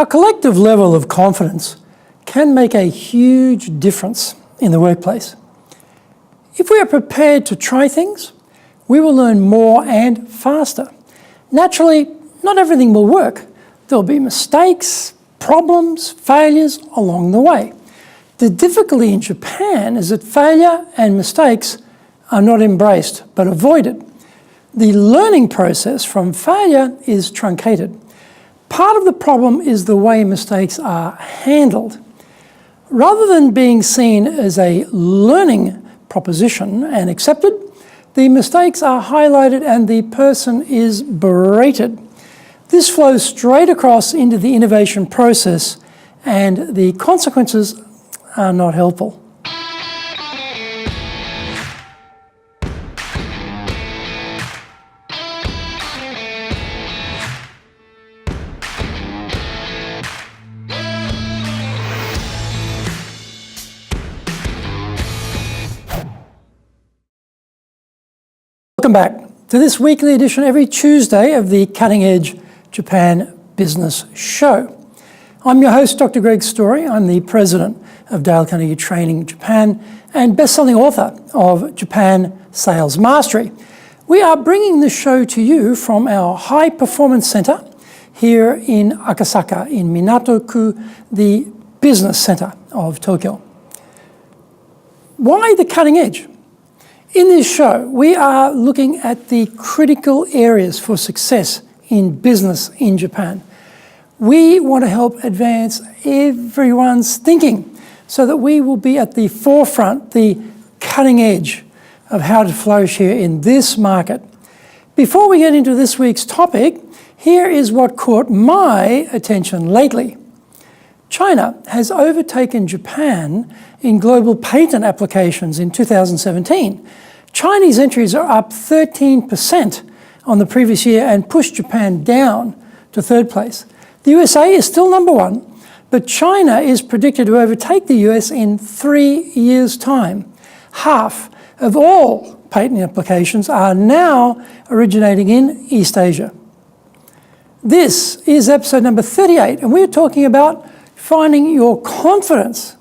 Our collective level of confidence can make a huge difference in the workplace. If we are prepared to try things, we will learn more and faster. Naturally, not everything will work. There'll be mistakes, problems, failures along the way. The difficulty in Japan is that failure and mistakes are not embraced but avoided. The learning process from failure is truncated. Part of the problem is the way mistakes are handled. Rather than being seen as a learning proposition and accepted, the mistakes are highlighted and the person is berated. This flows straight across into the innovation process, and the consequences are not helpful. Welcome back to this weekly edition every Tuesday of the Cutting Edge Japan Business Show. I'm your host, Dr. Greg Story. I'm the president of Dale Carnegie Training Japan and best-selling author of Japan Sales Mastery. We are bringing this show to you from our High Performance Center here in Akasaka in Minato-ku, the business center of Tokyo. Why the cutting edge? In this show, we are looking at the critical areas for success in business in Japan. We want to help advance everyone's thinking so that we will be at the forefront, the cutting edge of how to flourish here in this market. Before we get into this week's topic, here is what caught my attention lately. China has overtaken Japan in global patent applications in 2017. Chinese entries are up 13% on the previous year and pushed Japan down to third place. The USA is still number one, but China is predicted to overtake the US in 3 years' time. Half of all patent applications are now originating in East Asia. This is episode number 38, and we're talking about finding your confidence.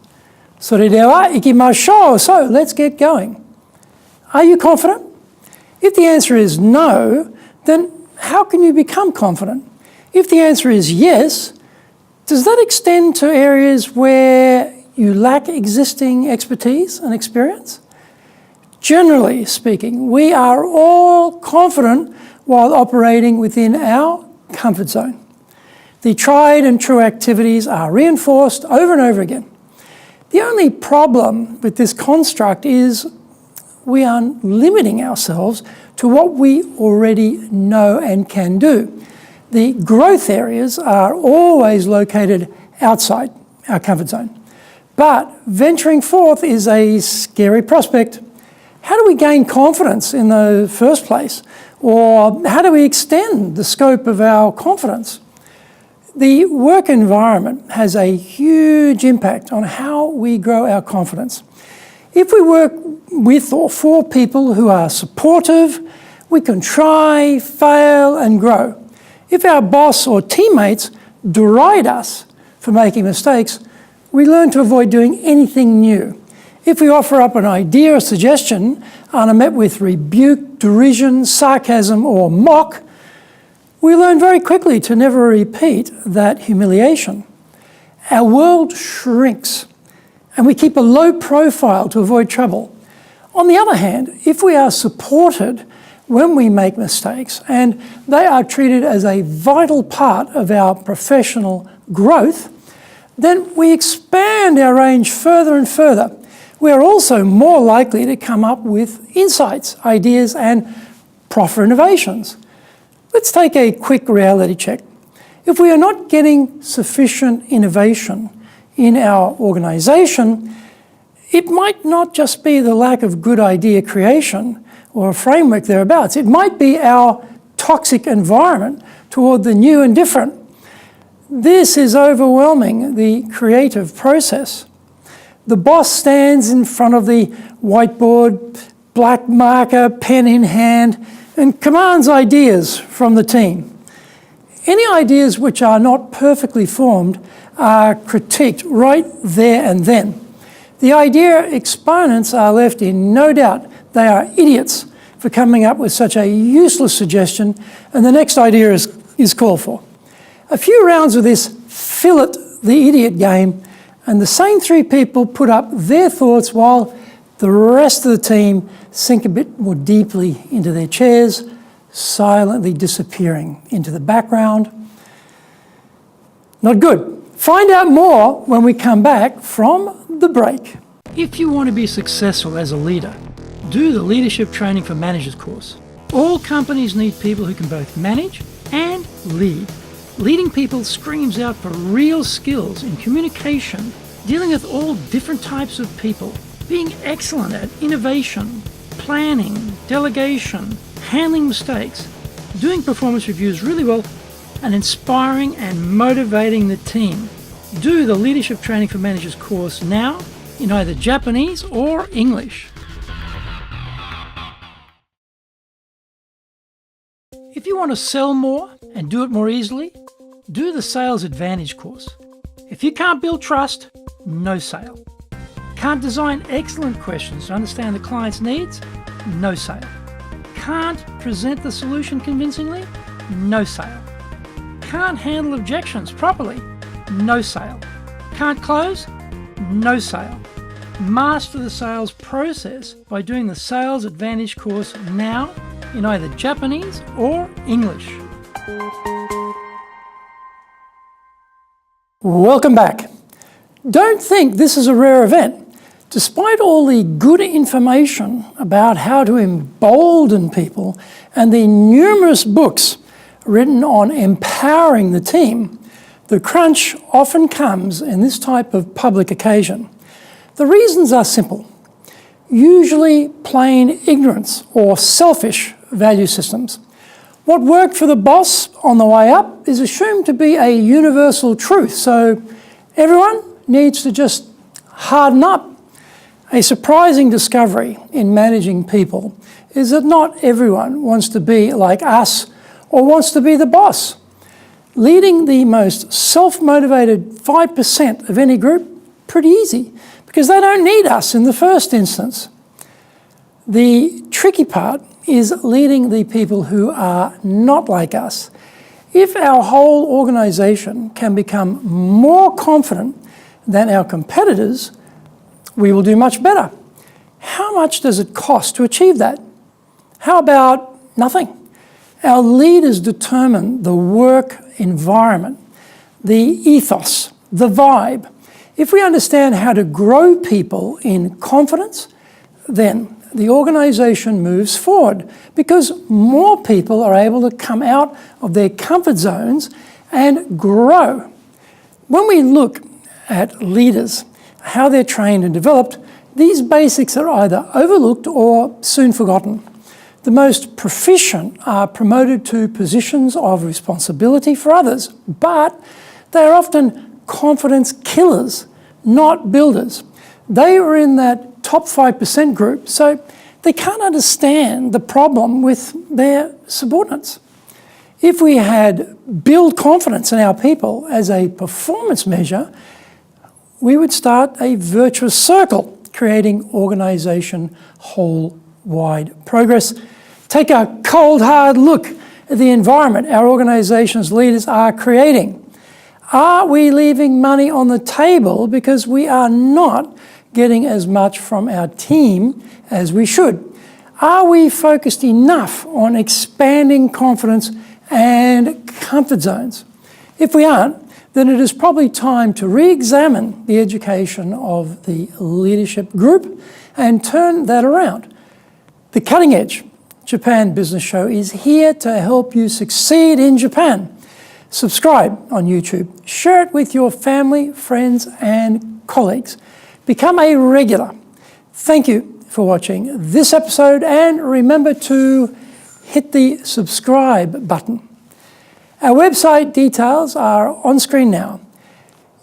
それでは行きましょう. So let's get going. Are you confident? If the answer is no, then how can you become confident? If the answer is yes, does that extend to areas where you lack existing expertise and experience? Generally speaking, we are all confident while operating within our comfort zone. The tried and true activities are reinforced over and over again. The only problem with this construct is we are limiting ourselves to what we already know and can do. The growth areas are always located outside our comfort zone. But venturing forth is a scary prospect. How do we gain confidence in the first place? Or how do we extend the scope of our confidence? The work environment has a huge impact on how we grow our confidence. If we work with or for people who are supportive, we can try, fail, and grow. If our boss or teammates deride us for making mistakes, we learn to avoid doing anything new. If we offer up an idea or suggestion and are met with rebuke, derision, sarcasm, or mock, we learn very quickly to never repeat that humiliation. Our world shrinks, and we keep a low profile to avoid trouble. On the other hand, if we are supported when we make mistakes and they are treated as a vital part of our professional growth, then we expand our range further and further. We are also more likely to come up with insights, ideas, and proffer innovations. Let's take a quick reality check. If we are not getting sufficient innovation in our organization, it might not just be the lack of good idea creation or a framework thereabouts. It might be our toxic environment toward the new and different. This is overwhelming the creative process. The boss stands in front of the whiteboard, black marker, pen in hand, and commands ideas from the team. Any ideas which are not perfectly formed are critiqued right there and then. The idea exponents are left in no doubt they are idiots for coming up with such a useless suggestion, and the next idea is called for. A few rounds of this fillet the idiot game, and the same three people put up their thoughts while the rest of the team sink a bit more deeply into their chairs, silently disappearing into the background. Not good. Find out more when we come back from the break. If you want to be successful as a leader, do the Leadership Training for Managers course. All companies need people who can both manage and lead. Leading people screams out for real skills in communication, dealing with all different types of people, being excellent at innovation, planning, delegation, handling mistakes, doing performance reviews really well, and inspiring and motivating the team. Do the Leadership Training for Managers course now in either Japanese or English. If you want to sell more and do it more easily, do the Sales Advantage course. If you can't build trust, no sale. Can't design excellent questions to understand the client's needs? No sale. Can't present the solution convincingly? No sale. Can't handle objections properly? No sale. Can't close? No sale. Master the sales process by doing the Sales Advantage course now in either Japanese or English. Welcome back. Don't think this is a rare event. Despite all the good information about how to embolden people and the numerous books written on empowering the team, the crunch often comes in this type of public occasion. The reasons are simple. Usually plain ignorance or selfish value systems. What worked for the boss on the way up is assumed to be a universal truth, so everyone needs to just harden up. A surprising discovery in managing people is that not everyone wants to be like us or wants to be the boss. Leading the most self-motivated 5% of any group, pretty easy, because they don't need us in the first instance. The tricky part is leading the people who are not like us. If our whole organisation can become more confident than our competitors, we will do much better. How much does it cost to achieve that? How about nothing? Our leaders determine the work environment, the ethos, the vibe. If we understand how to grow people in confidence, then the organisation moves forward because more people are able to come out of their comfort zones and grow. When we look at leaders, how they're trained and developed, these basics are either overlooked or soon forgotten. The most proficient are promoted to positions of responsibility for others, but they are often confidence killers, not builders. They were in that top 5% group, so they can't understand the problem with their subordinates. If we had build confidence in our people as a performance measure, we would start a virtuous circle, creating organisation whole-wide progress. Take a cold, hard look at the environment our organisation's leaders are creating. Are we leaving money on the table because we are not getting as much from our team as we should? Are we focused enough on expanding confidence and comfort zones? If we aren't, then it is probably time to re-examine the education of the leadership group and turn that around. The Cutting Edge Japan Business Show is here to help you succeed in Japan. Subscribe on YouTube, share it with your family, friends, and colleagues. Become a regular. Thank you for watching this episode, and remember to hit the subscribe button. Our website details are on screen now,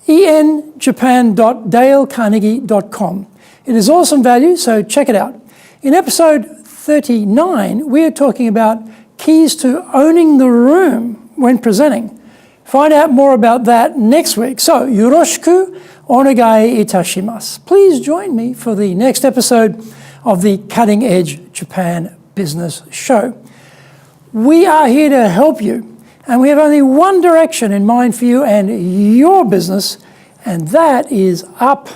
enjapan.dalecarnegie.com. It is awesome value, so check it out. In episode 39, we are talking about keys to owning the room when presenting. Find out more about that next week. So, yoroshiku onegai itashimasu. Please join me for the next episode of the Cutting Edge Japan Business Show. We are here to help you, and we have only one direction in mind for you and your business, and that is up.